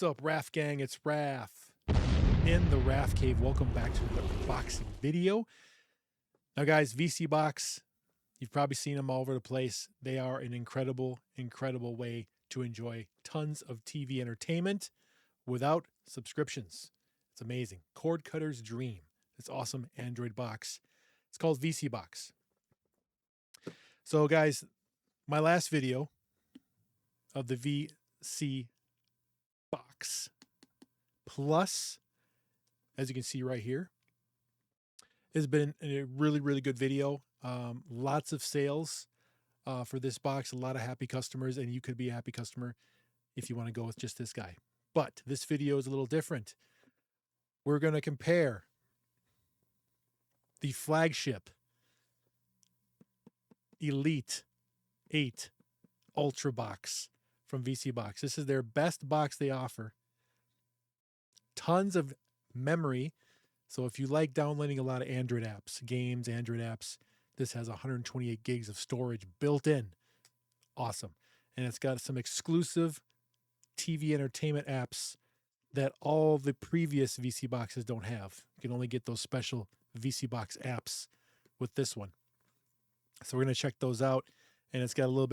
up, RAF gang? It's RAF in the RAF cave. Welcome back to the unboxing video. Now, guys, vSeeBox, you've probably seen them all over the place. They are an incredible, incredible way to enjoy tons of TV entertainment without subscriptions. It's amazing. Cord cutter's dream. This awesome Android box. It's called vSeeBox. So, guys, my last video of the vSeeBox Plus, as you can see right here, has been a really, really good video. Lots of sales for this box, a lot of happy customers, and you could be a happy customer if you want to go with just this guy. But this video is a little different. We're going to compare the flagship Elite 8 Ultra box from vSeeBox. This is their best box they offer. Tons of memory. So if you like downloading a lot of Android apps, games, Android apps, this has 128 gigs of storage built in. Awesome. And it's got some exclusive TV entertainment apps that all the previous vSeeBoxes don't have. You can only get those special vSeeBox apps with this one. So we're going to check those out. And it's got a little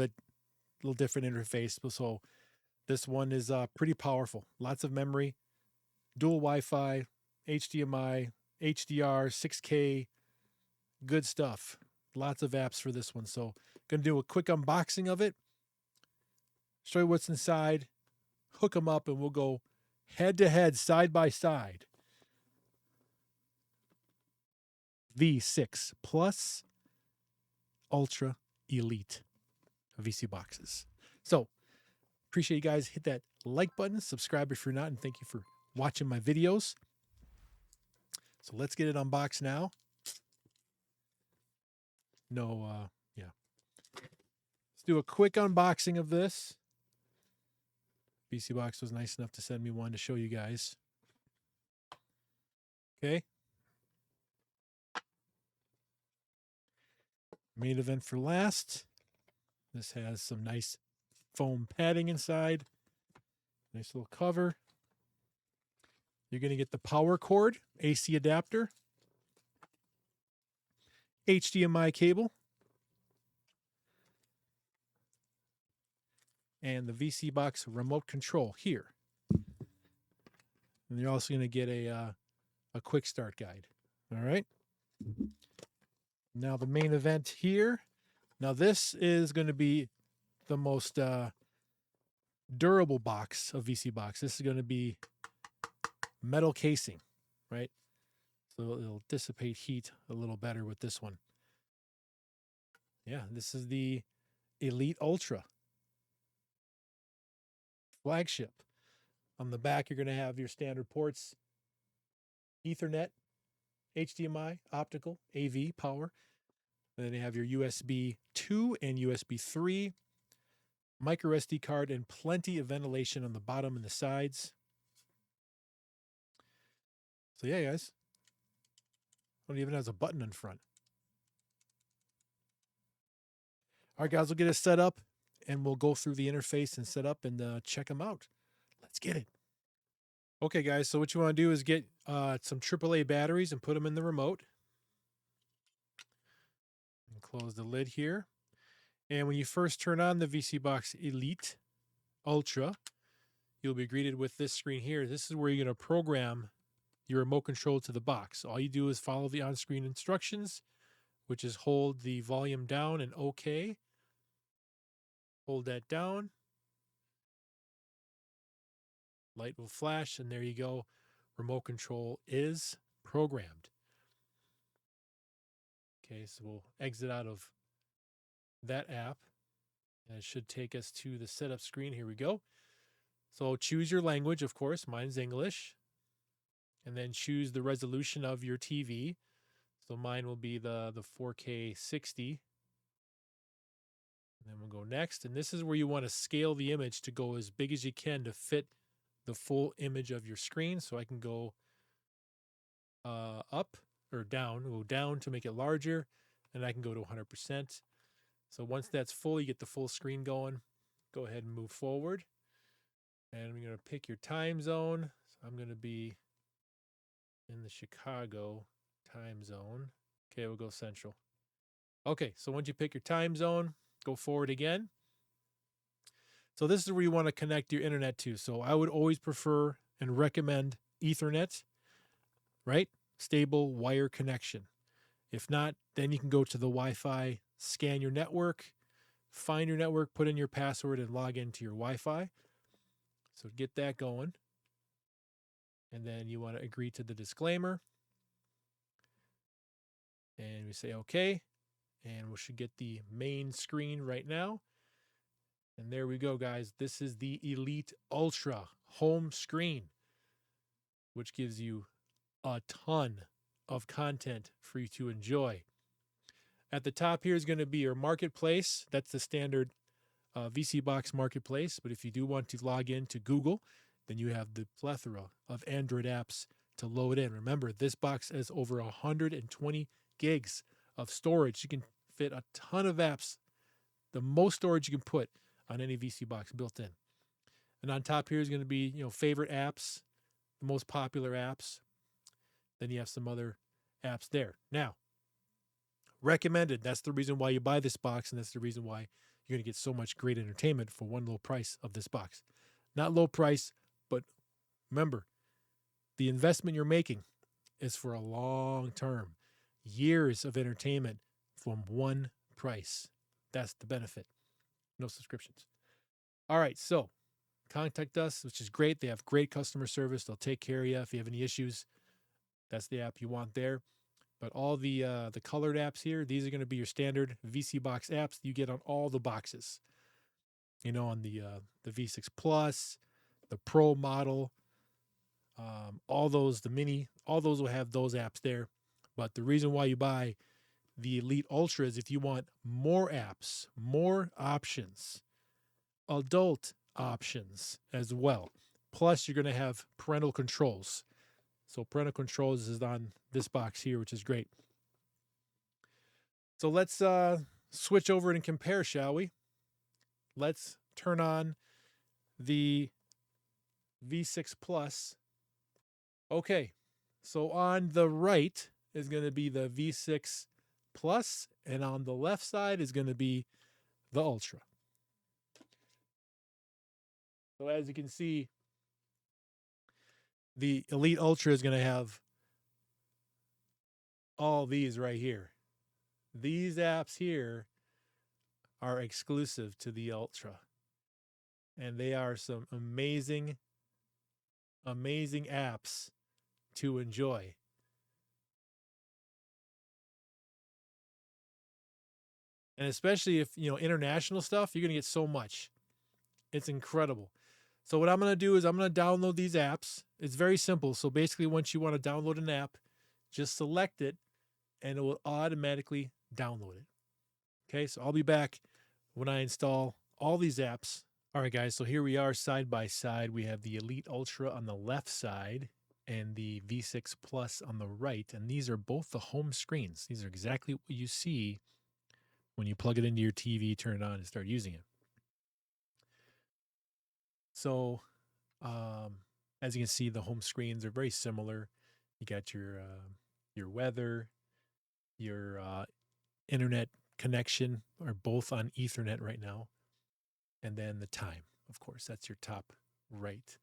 different interface. So this one is pretty powerful. Lots of memory, dual Wi-Fi, HDMI, HDR, 6K, good stuff. Lots of apps for this one. So going to do a quick unboxing of it, show you what's inside, hook them up, and we'll go head to head, side by side. V6 Plus Ultra Elite vSeeBoxes. So appreciate you guys. Hit that like button, subscribe if you're not, and thank you for watching my videos. So let's get it unboxed now. Yeah. Let's do a quick unboxing of this. vSeeBox was nice enough to send me one to show you guys. Okay. Main event for last. This has some nice foam padding inside. Nice little cover. You're going to get the power cord, AC adapter, HDMI cable, and the vSeeBox remote control here. And you're also going to get a quick start guide. All right. Now the main event here. Now this is going to be the most durable box of vSeeBox. This is going to be metal casing, right? So it'll dissipate heat a little better with this one. Yeah, this is the Elite Ultra flagship. On the back, you're going to have your standard ports, Ethernet, HDMI, optical, AV, power. And then you have your USB 2 and USB 3, micro SD card, and plenty of ventilation on the bottom and the sides. So yeah, guys. It even has a button in front. All right, guys, we'll get it set up, and we'll go through the interface and set up and check them out. Let's get it. Okay, guys, so what you want to do is get some AAA batteries and put them in the remote. And close the lid here. And when you first turn on the vSeeBox Elite Ultra, you'll be greeted with this screen here. This is where you're going to program your remote control to the box. All you do is follow the on-screen instructions, which is hold the volume down and OK. Hold that down. Light will flash, and there you go. Remote control is programmed. Okay, so we'll exit out of that app, and it should take us to the setup screen. Here we go. So choose your language, of course. Mine's English. And then choose the resolution of your TV. So mine will be the 4K 60. And then we'll go next. And this is where you want to scale the image to go as big as you can to fit the full image of your screen. So I can go up or down. Go down to make it larger. And I can go to 100%. So once that's full, you get the full screen going. Go ahead and move forward. And I'm going to pick your time zone. So I'm going to be in the Chicago time zone. Okay, we'll go Central. Okay, so once you pick your time zone, go forward again. So this is where you want to connect your internet to. So I would always prefer and recommend Ethernet, right? Stable wire connection. If not, then you can go to the Wi-Fi, scan your network, find your network, put in your password, and log into your Wi-Fi. So get that going. And then you want to agree to the disclaimer. And we say okay. And we should get the main screen right now. And there we go, guys. This is the Elite Ultra home screen, which gives you a ton of content for you to enjoy. At the top here is going to be your marketplace. That's the standard vSeeBox marketplace. But if you do want to log in to Google, then you have the plethora of Android apps to load in. Remember, this box has over 120 gigs of storage. You can fit a ton of apps, the most storage you can put on any vSeeBox built in. And on top here is going to be, favorite apps, the most popular apps. Then you have some other apps there. Now, recommended. That's the reason why you buy this box, and that's the reason why you're going to get so much great entertainment for one low price of this box. Not low price, but remember, the investment you're making is for a long term. Years of entertainment from one price. That's the benefit. No subscriptions. All right, so contact us, which is great. They have great customer service. They'll take care of you if you have any issues. That's the app you want there. But all the colored apps here, these are going to be your standard vSeeBox apps you get on all the boxes. On the V6 Plus, the Pro model, all those, the Mini, all those will have those apps there. But the reason why you buy the Elite Ultra is if you want more apps, more options, adult options as well. Plus, you're going to have parental controls. So parental controls is on this box here, which is great. So let's switch over and compare, shall we? Let's turn on the V6 Plus. Okay, so on the right is going to be the V6 Plus, and on the left side is going to be the Ultra. So as you can see, the Elite Ultra is going to have all these right here. These apps here are exclusive to the Ultra. And they are some amazing, amazing apps to enjoy. And especially if, international stuff, you're going to get so much. It's incredible. So what I'm going to do is I'm going to download these apps. It's very simple. So basically, once you want to download an app, just select it and it will automatically download it. Okay, so I'll be back when I install all these apps. All right, guys, so here we are side by side. We have the Elite Ultra on the left side and the V6 Plus on the right. And these are both the home screens. These are exactly what you see when you plug it into your TV, turn it on, and start using it. So, as you can see, the home screens are very similar. You got your weather, your internet connection are both on Ethernet right now. And then the time, of course, that's your top right.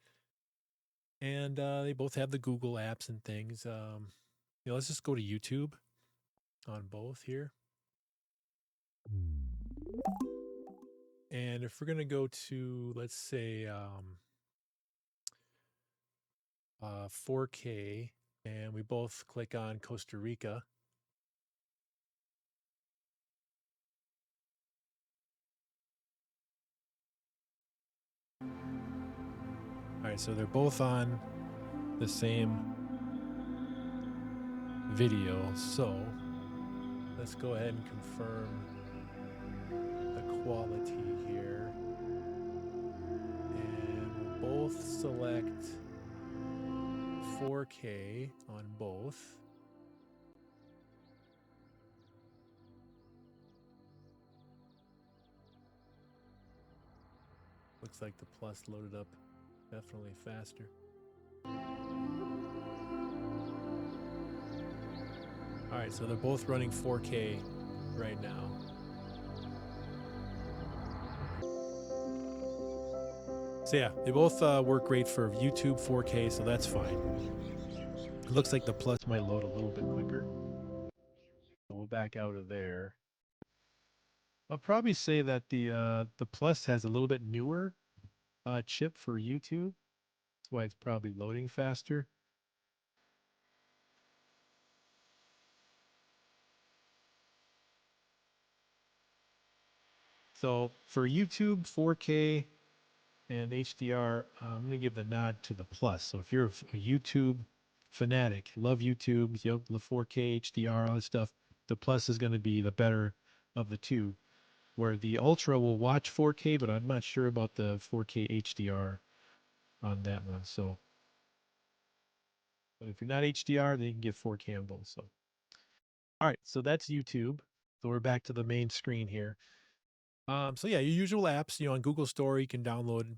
And they both have the Google apps and things. Let's just go to YouTube on both here. And if we're going to go to, let's say, 4K, and we both click on Costa Rica. All right, so they're both on the same video. So let's go ahead and confirm the quality here. And we'll both select 4K on both. Looks like the Plus loaded up Definitely faster. All right, so they're both running 4K right now. So yeah, they both work great for YouTube 4K, so that's fine. It looks like the Plus might load a little bit quicker. So we'll back out of there. I'll probably say that the Plus has a little bit newer chip for YouTube. That's why it's probably loading faster. So for YouTube 4K and HDR, I'm going to give the nod to the Plus. So if you're a YouTube fanatic, love YouTube, you know, the 4K, HDR, all that stuff, the Plus is going to be the better of the two. Where the Ultra will watch 4K, but I'm not sure about the 4K HDR on that one. So, but if you're not HDR, then you can get 4K on both. So, all right, so that's YouTube. So we're back to the main screen here. So yeah, your usual apps. You know, on Google Store, you can download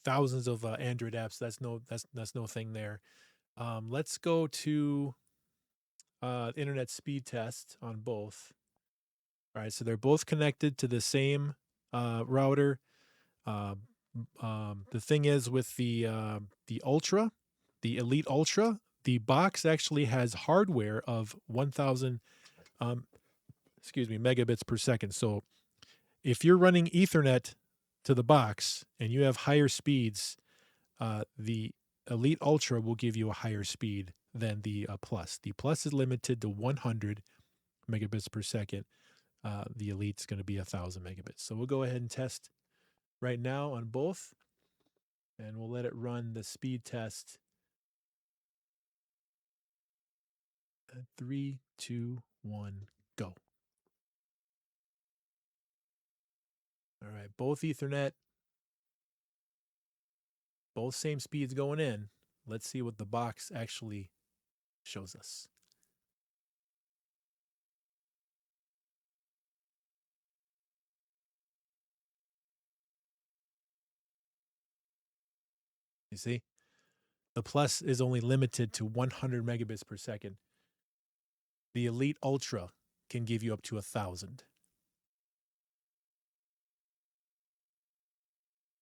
thousands of Android apps. That's no thing there. Let's go to internet speed test on both. All right, so they're both connected to the same router. Uh, the thing is with the Ultra, the Elite Ultra, the box actually has hardware of 1,000 um, megabits per second. So if you're running Ethernet to the box and you have higher speeds, the Elite Ultra will give you a higher speed than the Plus. The Plus is limited to 100 megabits per second. The Elite's going to be 1,000 megabits. So we'll go ahead and test right now on both, and we'll let it run the speed test. 3, 2, 1, go. All right, both Ethernet, both same speeds going in. Let's see what the box actually shows us. You see? The Plus is only limited to 100 megabits per second. The Elite Ultra can give you up to 1,000.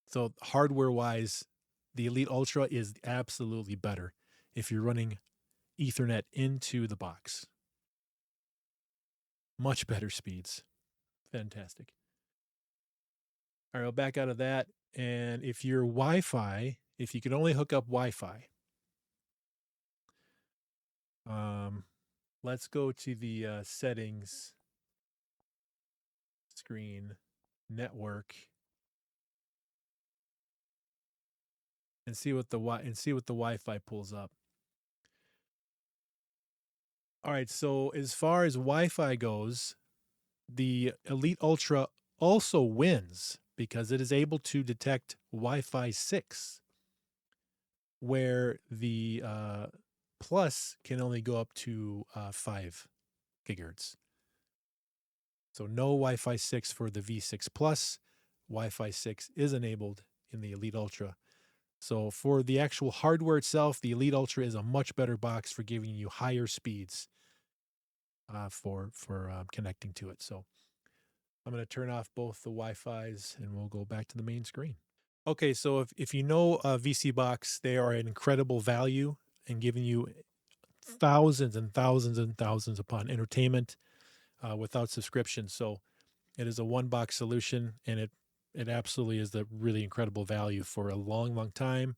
So hardware wise, the Elite Ultra is absolutely better if you're running Ethernet into the box. Much better speeds. Fantastic. All right, I'll back out of that. And if you're Wi Fi, if you can only hook up Wi Fi, let's go to the settings screen, network, and see what the Wi-Fi pulls up. All right, so as far as Wi-Fi goes, the Elite Ultra also wins because it is able to detect Wi-Fi 6, where the Plus can only go up to 5 gigahertz. So no Wi-Fi 6 for the V6 Plus. Wi-Fi 6 is enabled in the Elite Ultra. So for the actual hardware itself, the Elite Ultra is a much better box for giving you higher speeds for connecting to it. So I'm going to turn off both the Wi-Fis and we'll go back to the main screen. Okay, so if you know vSeeBox, they are an incredible value in giving you thousands and thousands and thousands upon entertainment without subscription. So it is a one box solution, and it absolutely is the really incredible value for a long, long time.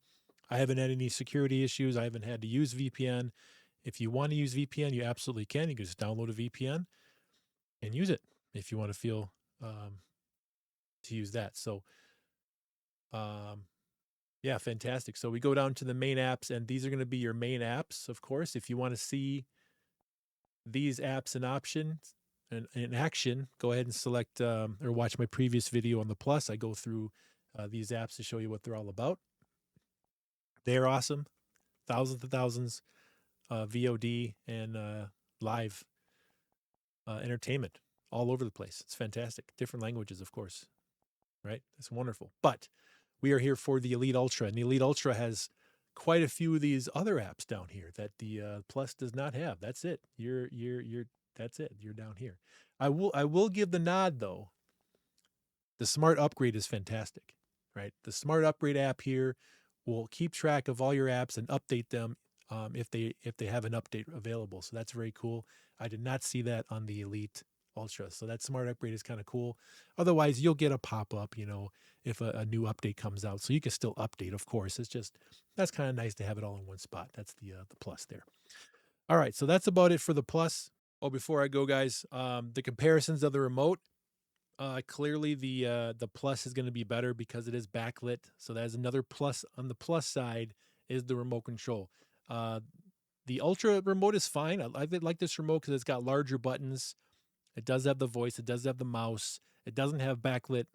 I haven't had any security issues. I haven't had to use VPN. If you want to use VPN, you absolutely can. You can just download a VPN and use it if you want to feel to use that. So, yeah, fantastic. So we go down to the main apps, and these are going to be your main apps, of course. If you want to see these apps in options and in action, go ahead and select or watch my previous video on the Plus. I go through these apps to show you what they're all about. They are awesome. Thousands and thousands VOD and live entertainment all over the place. It's fantastic. Different languages, of course, right? It's wonderful. But we are here for the Elite Ultra, and the Elite Ultra has quite a few of these other apps down here that the Plus does not have. That's it. That's it. You're down here. I will give the nod though. The smart upgrade is fantastic, right? The smart upgrade app here will keep track of all your apps and update them if they have an update available. So that's very cool. I did not see that on the Elite Ultra. So that smart upgrade is kind of cool. Otherwise, you'll get a pop up, if a new update comes out. So you can still update, of course. It's just that's kind of nice to have it all in one spot. That's the plus there. All right, so that's about it for the plus. Oh, before I go, guys, the comparisons of the remote. Clearly, the plus is going to be better because it is backlit. So that's another plus. On the plus side is the remote control. The Ultra remote is fine. I like this remote because it's got larger buttons. It does have the voice. It does have the mouse. It doesn't have backlit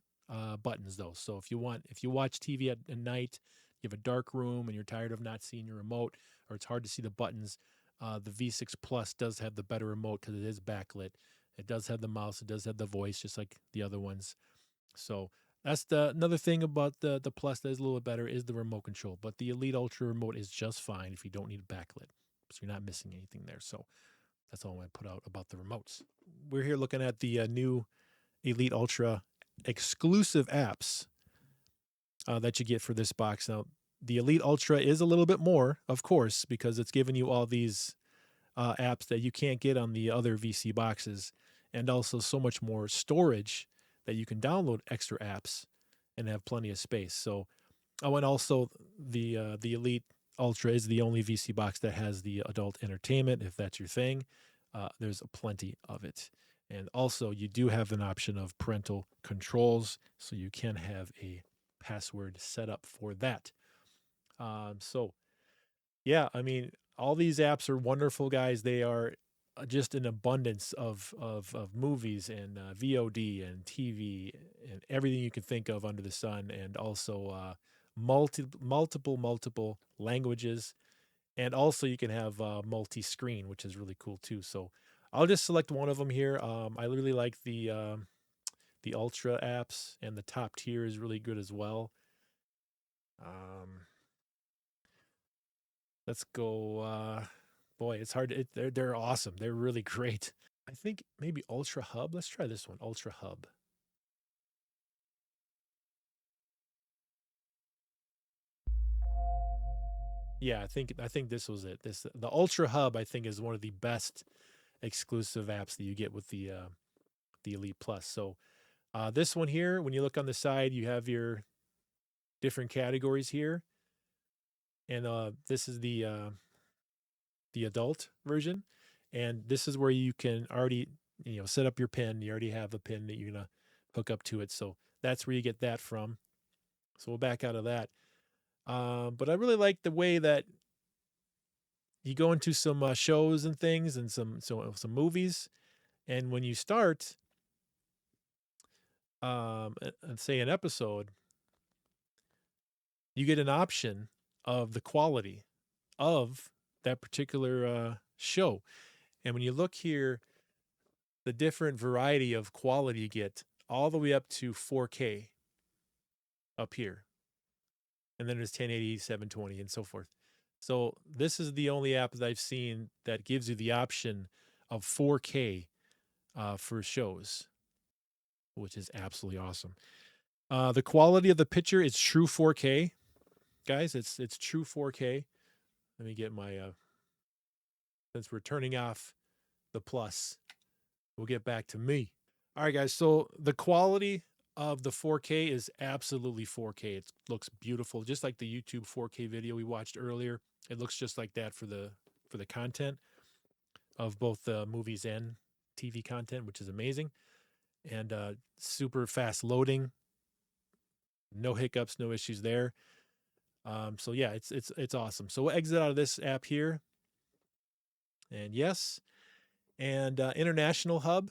buttons though. So if you watch TV at night, you have a dark room and you're tired of not seeing your remote, or it's hard to see the buttons, the V6 Plus does have the better remote because it is backlit. It does have the mouse. It does have the voice, just like the other ones. So that's another thing about the Plus that is a little bit better is the remote control. But the Elite Ultra remote is just fine if you don't need backlit. So you're not missing anything there. So that's all I want to put out about the remotes. We're here looking at the new Elite Ultra exclusive apps that you get for this box. Now, the Elite Ultra is a little bit more, of course, because it's giving you all these apps that you can't get on the other VC boxes, and also so much more storage that you can download extra apps and have plenty of space. So, and also the Elite Ultra is the only VC box that has the adult entertainment. If that's your thing, there's plenty of it. And also, you do have an option of parental controls, so you can have a password set up for that. So, yeah, I mean, all these apps are wonderful, guys. They are just an abundance of movies and VOD and TV and everything you can think of under the sun, and also multiple languages, and also you can have multi-screen, which is really cool too. So I'll just select one of them here. I really like the Ultra apps, and the top tier is really good as well. Let's go. Boy, it's hard. They're awesome. They're really great. I think maybe Ultra Hub. Let's try this one, Ultra Hub. Yeah, I think this was it. The Ultra Hub, I think, is one of the best exclusive apps that you get with the Elite Plus. So this one here, when you look on the side, you have your different categories here, and this is the adult version, and this is where you can already set up your pin. You already have a pin that you're gonna hook up to it, so that's where you get that from. So we'll back out of that. But I really like the way that you go into some shows and things, and some movies, and when you start, and say an episode, you get an option of the quality of that particular show. And when you look here, the different variety of quality you get, all the way up to 4K up here. And then there's 1080, 720, and so forth. So this is the only app that I've seen that gives you the option of 4K for shows, which is absolutely awesome. The quality of the picture is true 4K, guys. It's true 4K. Let me get my since we're turning off the plus, we'll get back to me. All right, guys. So the quality of the 4K is absolutely 4K. It looks beautiful, just like the YouTube 4K video we watched earlier. It looks just like that for the content of both the movies and TV content, which is amazing. And super fast loading, no hiccups, no issues there. So yeah, it's awesome. So we'll exit out of this app here, and yes, and international hub.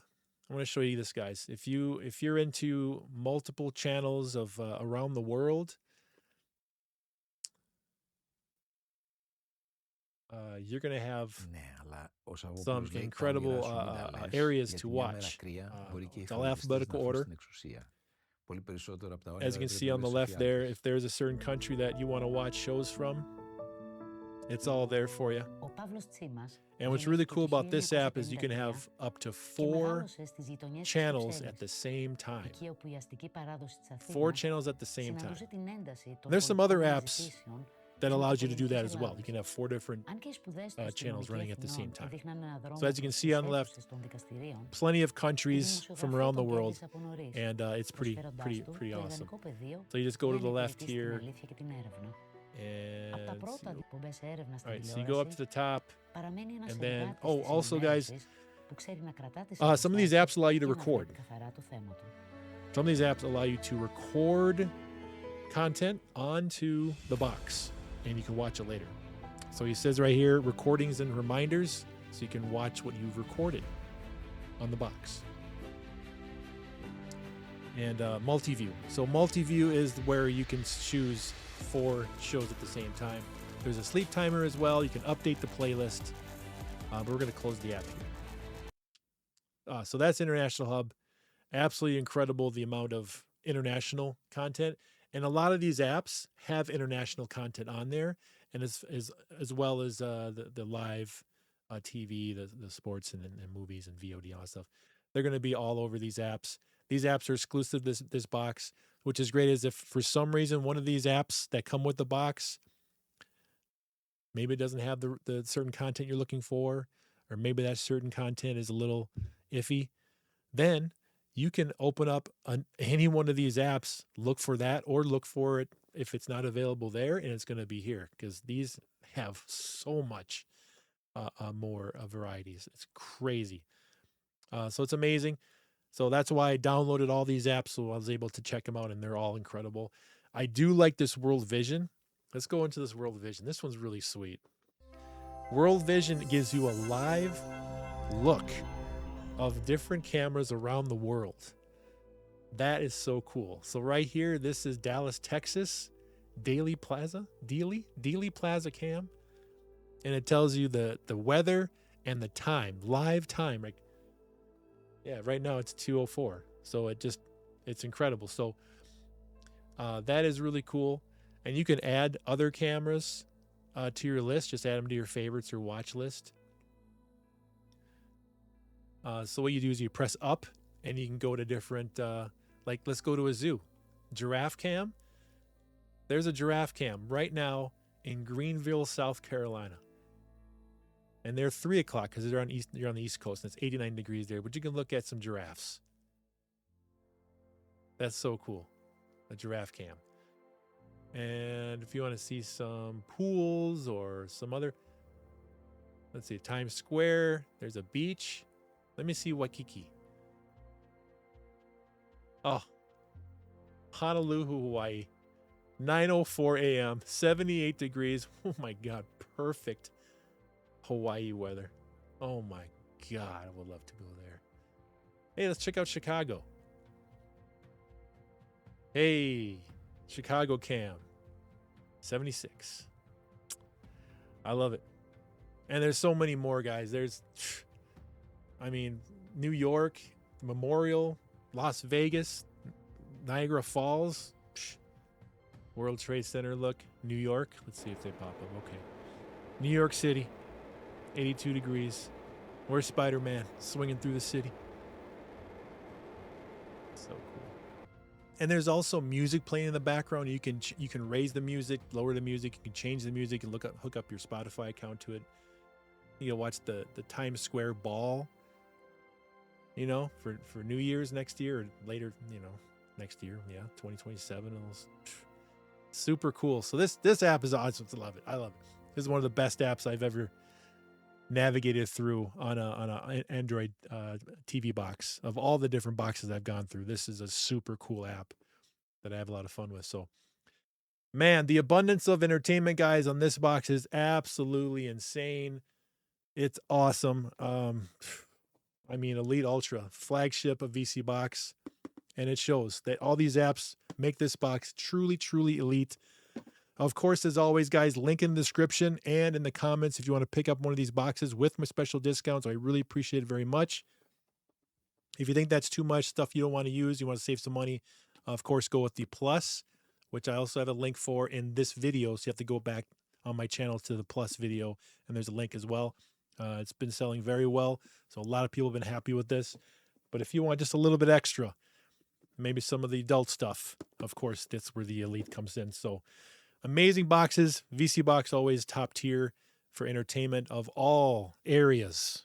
I want to show you this, guys. If you're into multiple channels of around the world, you're gonna have some incredible areas to watch. It's all alphabetical order. As you can see on the left there, if there's a certain country that you want to watch shows from, it's all there for you. And what's really cool about this app is you can have up to 4 channels at the same time. 4 channels at the same time. There's some other apps that allows you to do that as well. You can have 4 different channels running at the same time. So as you can see on the left, plenty of countries from around the world, and it's pretty awesome. So you just go to the left here, and all right, so you go up to the top, and then also guys, some of these apps allow you to record. Some of these apps allow you to record content onto the box, and you can watch it later. So he says right here, recordings and reminders, so you can watch what you've recorded on the box. And multi-view. So multi-view is where you can choose 4 shows at the same time. There's a sleep timer as well. You can update the playlist, but we're going to close the app here. So that's International Hub. Absolutely incredible, the amount of international content. And a lot of these apps have international content on there, and as well as the live TV, the sports and movies and VOD and all that stuff. They're going to be all over these apps. These apps are exclusive to this box, which is great. Is if for some reason one of these apps that come with the box, maybe it doesn't have the certain content you're looking for, or maybe that certain content is a little iffy, then you can open up any one of these apps, look for that, or look for it if it's not available there, and it's going to be here, because these have so much more varieties. It's crazy. So it's amazing. So that's why I downloaded all these apps, so I was able to check them out, and they're all incredible. I do like this World Vision. Let's go into this World Vision. This one's really sweet. World Vision gives you a live look of different cameras around the world. That is so cool. So right here, this is Dallas, Texas, Dealey Plaza cam. And it tells you the weather and the time, live time. Like, yeah, right now it's 2:04. So it's incredible. So that is really cool. And you can add other cameras to your list. Just add them to your favorites or watch list. So what you do is you press up, and you can go to different, like let's go to a zoo. Giraffe cam. There's a giraffe cam right now in Greenville, South Carolina. And they're 3 o'clock because you're on the East Coast, and it's 89 degrees there. But you can look at some giraffes. That's so cool. A giraffe cam. And if you want to see some pools or some other, let's see, Times Square. There's a beach. Let me see Waikiki. Oh, Honolulu, Hawaii. 9:04 a.m., 78 degrees. Oh my God, perfect Hawaii weather. Oh my God, I would love to go there. Hey, let's check out Chicago. Hey, Chicago cam. 76. I love it. And there's so many more, guys. New York, Memorial, Las Vegas, Niagara Falls, World Trade Center look, New York. Let's see if they pop up. Okay. New York City, 82 degrees. Where's Spider-Man swinging through the city? So cool. And there's also music playing in the background. You can raise the music, lower the music. You can change the music and hook up your Spotify account to it. You can watch the Times Square ball, for New Year's next year or later, next year. Yeah, 2027. Super cool. So this app is awesome. I love it. This is one of the best apps I've ever navigated through on an Android TV box. Of all the different boxes I've gone through, this is a super cool app that I have a lot of fun with. So, man, the abundance of entertainment, guys, on this box is absolutely insane. It's awesome. Elite Ultra, flagship of vSeeBox, and it shows that all these apps make this box truly, truly elite. Of course, as always, guys, link in the description and in the comments if you want to pick up one of these boxes with my special discounts. I really appreciate it very much. If you think that's too much stuff you don't want to use, you want to save some money, Of course, go with the Plus, which I also have a link for in this video. So you have to go back on my channel to the Plus video, and there's a link as well. It's been selling very well, so a lot of people have been happy with this. But if you want just a little bit extra, maybe some of the adult stuff, of course, that's where the Elite comes in. So amazing boxes. vSeeBox always top tier for entertainment of all areas.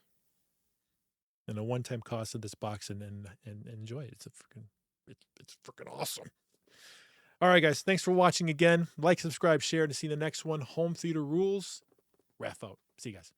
And a one-time cost of this box, and enjoy it. It's freaking awesome. All right, guys. Thanks for watching again. Like, subscribe, share to see the next one. Home theater rules. RAF out. See you guys.